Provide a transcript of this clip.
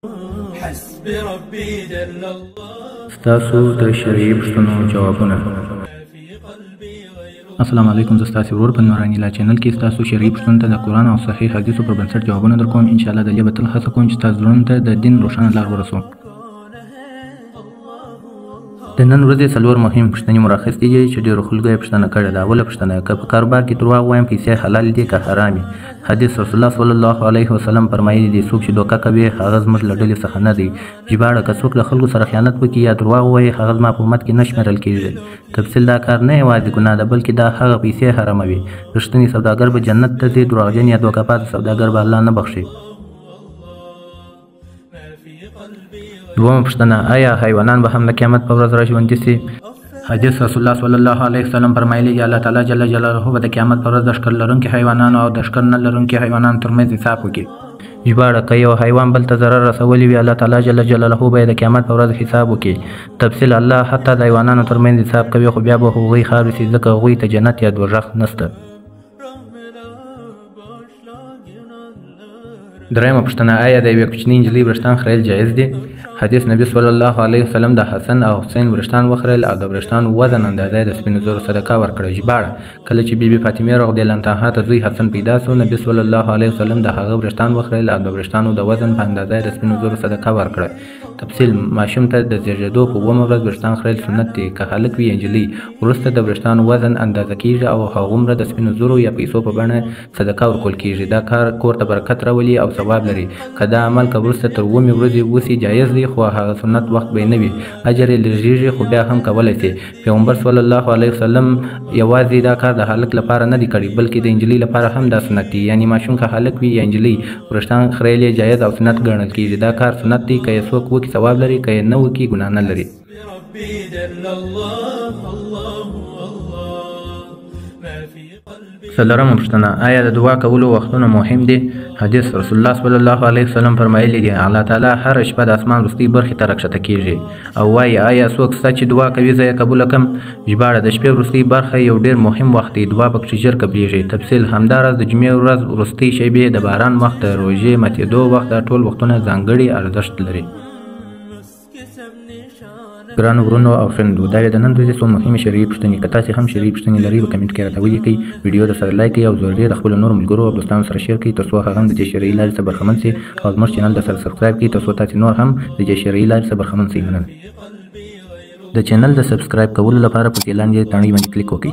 حسبي ربي جل الله. ستاسو د شرعي پوښتنو جوابونه. السلام علیکم، زه ستاسو ورور په نوراني لا چینل کې ستاسو شرعي پوښتنو ته د قرآن او صحیح حدیثو پر بنسټ جوابونه درکوم. ان شاء الله د دې به تل هڅه کوم چې تاسو زړونو ته د دین روښانه لار ورسوم. د نن ورځې څلور مهم پوښتنې مو راخیستې دي چې ډېرو خلکو یې پوښتنه کړې ده. اوله پوښتنه: که په کاروبار کې درواغ وایم پیسې حلال دي که حرامې؟ حدیث رسول الله صلی الله علیه وسلم فرمایلي دي څوک چې دوکه کوي هغه زموږ له ډلې څخه نه دی. ژباړه: که څوک د خلکو سره خیانت وکړي یا درواغ ووایي هغه زما په امت کې نه شمیرل کیږي. تفصیل: دا کار نه یوازې ګناه ده بلکې دا هغه پیسې حراموي. رښتینی سوداګر به جنت ته ځي، دروغجن یا دوکه باز سوداګر به الله نه بخښي. دومه پوښتنه: آیا حیوانان به هم د قیامت په ورځ راژوندي سي؟ حدیث رسول الله صلی الله علیه وسلم فرمایلی دی الله تعالی جل جلاله به د قیامت پر ورځ د ښکر لرونکي حیوانانو او د ښکر نه لرونکي حیوانانو ترمنځ حساب وکړي. ژباړه: که یو حیوان بل ته ضرر رسولی وي الله تعالی جل جلاله به د قیامت پر ورځ حساب وکړي. تفصیل: الله حتی د حیوانانو ترمنځ حساب کوي خو بیا به هغوی خاورې سي ځکه هغوی ته جنت یا دوزخ نشته. درېیمه پوښتنه: آیا د یوې کوچنۍ نجلۍ وریښتان خریل جایز دي؟ حدیث نبی صلی الله علیه وسلم د حسن او حسین وریښتان وخریل او د وریښتانو وزن اندازه د سپینو زرو صدقه ورکړه. ژباړه: کله چې بیبي فاطمه رضی الله عنها ته زوی حسن پیدا سو نبی صلی الله علیه وسلم د هغه وریښتان وخریل او د وریښتانو د وزن په اندازه د سپینو زرو صدقه ورکړه. تفصیل: ماشوم ته د زیږیدو په اوومه ورځ وریښتان خریل سنت دي. که هلک وي یا نجلۍ وروسته د وریښتانو وزن اندازه کیږي او هغومره د سپینو زرو یا پیسو په بڼه صدقه ورکول کیږي. دا کار کور ته برکت راولي او ثواب لري. که دا عمل که وروسته تر اوومې ورځې وسي جایز دی خو هغه سنت وخت به نه وي، اجر یې لږیږي خو بیا هم کولی سي. پیغمبر صلی الله علیه وسلم یوازې دا کار د هلک لپاره نه دی کړی بلکې د نجلۍ لپاره هم دا سنت دی. یعنی ماشوم که هلک وي یا نجلۍ وریښتان خریل یې جایز او سنت ګڼل کیږي. دا کار سنت دی، که یې څوک وکړي ثواب لري، که یې نه وکړي ګناه نه لري. څلورمه پوښتنه: آیا د دعا کولو وختونه مهم دي؟ حدیث رسول الله صلی الله علیه وسلم فرمایلی دی الله تعالی هر شپه د اسمان وروستۍ برخې ته راکښته کیږي او وایي آیا څوک شته چې دعا کوي زه یې قبوله کړم؟ ژباړه: د شپې وروستۍ برخه یو ډېر مهم وخت دی، دعا پکې ژر قبلیږي. تفصیل: همداراز د جمعې ورځ وروستۍ شیبې، د باران وخت، د روژې ماتېدو وخت، دا ټول وختونه ځانګړي ارزښت لري. ګرانو ورونو او خویندو، دا د نن ورځې څو مهمې شرعي پوښتنې. که تاسې هم شرعي پوښتنې لرئ په کمنټ کې راته ولیکئ، ویډیو درسره لایک کړئ او ضروري د خپلو نورو ملګرو او دوستانو سره شیر کړئ ترڅو هغه هم د دې شرعي لارې څخه برخمن سي او زموږ چینل درسره سبسکرایب کړئ ترڅو تاسې نور هم د دې شرعي لارې څخه برخمن سئ. مننه. د چینل د سبسکرایب کولو لپاره په دې لاندې تڼۍ باندې کلیک وکړئ.